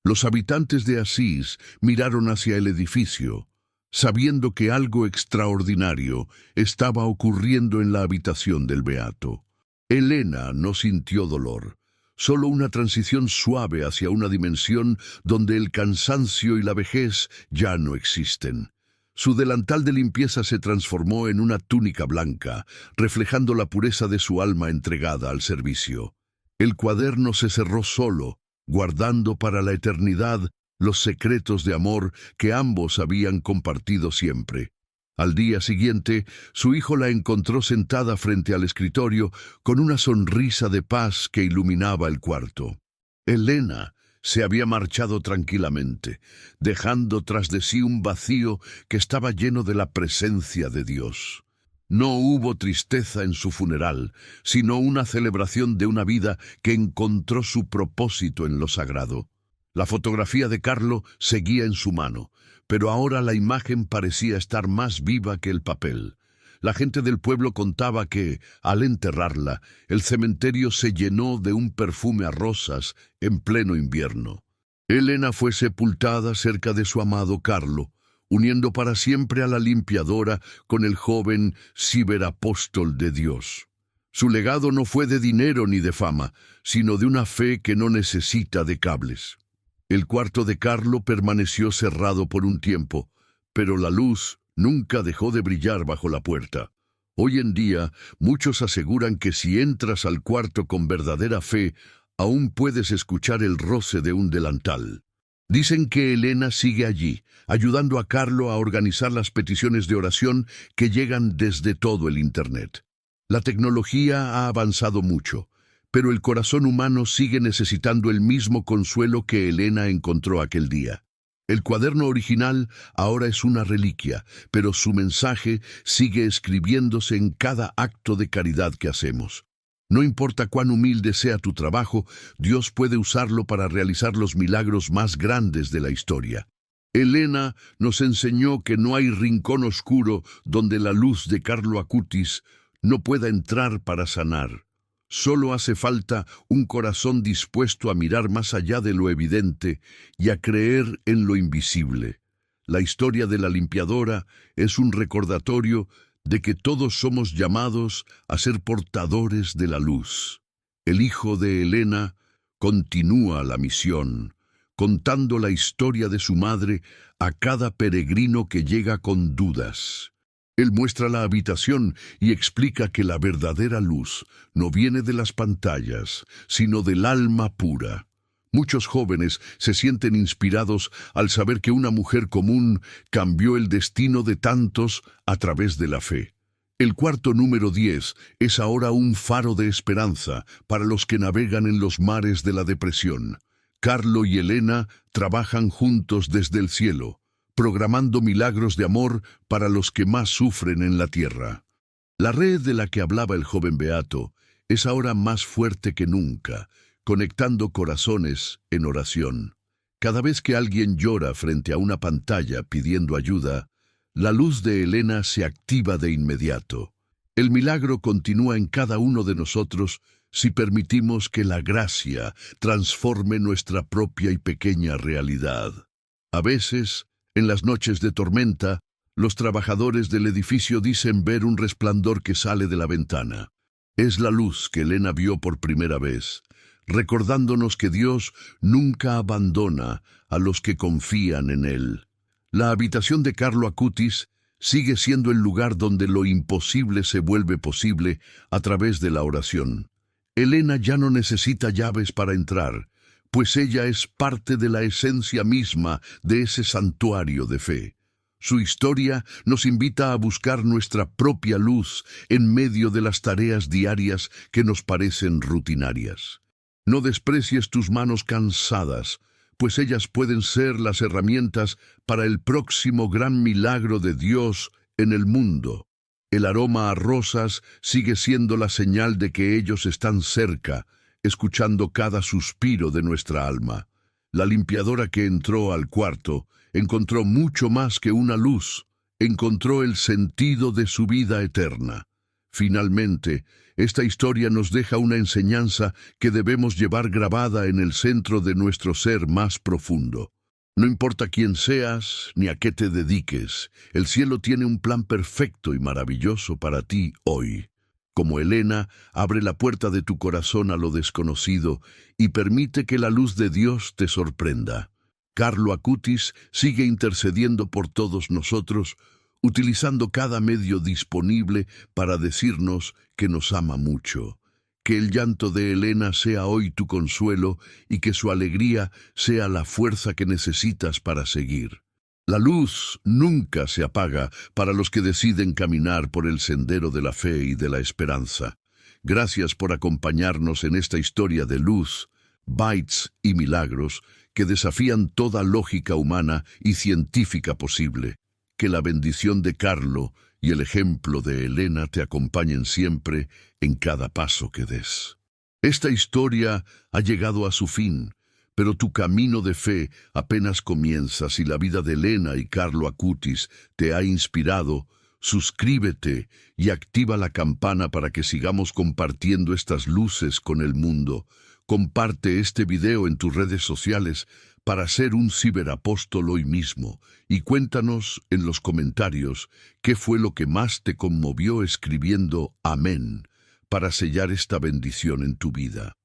Los habitantes de Asís miraron hacia el edificio, sabiendo que algo extraordinario estaba ocurriendo en la habitación del beato. Elena no sintió dolor, solo una transición suave hacia una dimensión donde el cansancio y la vejez ya no existen. Su delantal de limpieza se transformó en una túnica blanca, reflejando la pureza de su alma entregada al servicio. El cuaderno se cerró solo, guardando para la eternidad los secretos de amor que ambos habían compartido siempre. Al día siguiente, su hijo la encontró sentada frente al escritorio con una sonrisa de paz que iluminaba el cuarto. Elena se había marchado tranquilamente, dejando tras de sí un vacío que estaba lleno de la presencia de Dios. No hubo tristeza en su funeral, sino una celebración de una vida que encontró su propósito en lo sagrado. La fotografía de Carlo seguía en su mano, pero ahora la imagen parecía estar más viva que el papel. La gente del pueblo contaba que, al enterrarla, el cementerio se llenó de un perfume a rosas en pleno invierno. Elena fue sepultada cerca de su amado Carlo, uniendo para siempre a la limpiadora con el joven ciberapóstol de Dios. Su legado no fue de dinero ni de fama, sino de una fe que no necesita de cables. El cuarto de Carlo permaneció cerrado por un tiempo, pero la luz nunca dejó de brillar bajo la puerta. Hoy en día, muchos aseguran que si entras al cuarto con verdadera fe, aún puedes escuchar el roce de un delantal. Dicen que Elena sigue allí, ayudando a Carlo a organizar las peticiones de oración que llegan desde todo el Internet. La tecnología ha avanzado mucho, pero el corazón humano sigue necesitando el mismo consuelo que Elena encontró aquel día. El cuaderno original ahora es una reliquia, pero su mensaje sigue escribiéndose en cada acto de caridad que hacemos. No importa cuán humilde sea tu trabajo, Dios puede usarlo para realizar los milagros más grandes de la historia. Elena nos enseñó que no hay rincón oscuro donde la luz de Carlo Acutis no pueda entrar para sanar. Solo hace falta un corazón dispuesto a mirar más allá de lo evidente y a creer en lo invisible. La historia de la limpiadora es un recordatorio de que todos somos llamados a ser portadores de la luz. El hijo de Elena continúa la misión, contando la historia de su madre a cada peregrino que llega con dudas. Él muestra la habitación y explica que la verdadera luz no viene de las pantallas, sino del alma pura. Muchos jóvenes se sienten inspirados al saber que una mujer común cambió el destino de tantos a través de la fe. El cuarto número 10 es ahora un faro de esperanza para los que navegan en los mares de la depresión. Carlo y Elena trabajan juntos desde el cielo, programando milagros de amor para los que más sufren en la tierra. La red de la que hablaba el joven beato es ahora más fuerte que nunca, conectando corazones en oración. Cada vez que alguien llora frente a una pantalla pidiendo ayuda, la luz de Elena se activa de inmediato. El milagro continúa en cada uno de nosotros si permitimos que la gracia transforme nuestra propia y pequeña realidad. A veces, en las noches de tormenta, los trabajadores del edificio dicen ver un resplandor que sale de la ventana. Es la luz que Elena vio por primera vez, recordándonos que Dios nunca abandona a los que confían en Él. La habitación de Carlo Acutis sigue siendo el lugar donde lo imposible se vuelve posible a través de la oración. Elena ya no necesita llaves para entrar, pues ella es parte de la esencia misma de ese santuario de fe. Su historia nos invita a buscar nuestra propia luz en medio de las tareas diarias que nos parecen rutinarias. No desprecies tus manos cansadas, pues ellas pueden ser las herramientas para el próximo gran milagro de Dios en el mundo. El aroma a rosas sigue siendo la señal de que ellos están cerca, escuchando cada suspiro de nuestra alma. La limpiadora que entró al cuarto encontró mucho más que una luz, encontró el sentido de su vida eterna. Finalmente, esta historia nos deja una enseñanza que debemos llevar grabada en el centro de nuestro ser más profundo. No importa quién seas ni a qué te dediques, el cielo tiene un plan perfecto y maravilloso para ti hoy. Como Elena, abre la puerta de tu corazón a lo desconocido y permite que la luz de Dios te sorprenda. Carlo Acutis sigue intercediendo por todos nosotros, utilizando cada medio disponible para decirnos que nos ama mucho. Que el llanto de Elena sea hoy tu consuelo y que su alegría sea la fuerza que necesitas para seguir. La luz nunca se apaga para los que deciden caminar por el sendero de la fe y de la esperanza. Gracias por acompañarnos en esta historia de luz, bytes y milagros que desafían toda lógica humana y científica posible. Que la bendición de Carlo y el ejemplo de Elena te acompañen siempre en cada paso que des. Esta historia ha llegado a su fin, pero tu camino de fe apenas comienza. Si la vida de Elena y Carlo Acutis te ha inspirado, suscríbete y activa la campana para que sigamos compartiendo estas luces con el mundo. Comparte este video en tus redes sociales para ser un ciberapóstol hoy mismo y cuéntanos en los comentarios qué fue lo que más te conmovió escribiendo amén para sellar esta bendición en tu vida.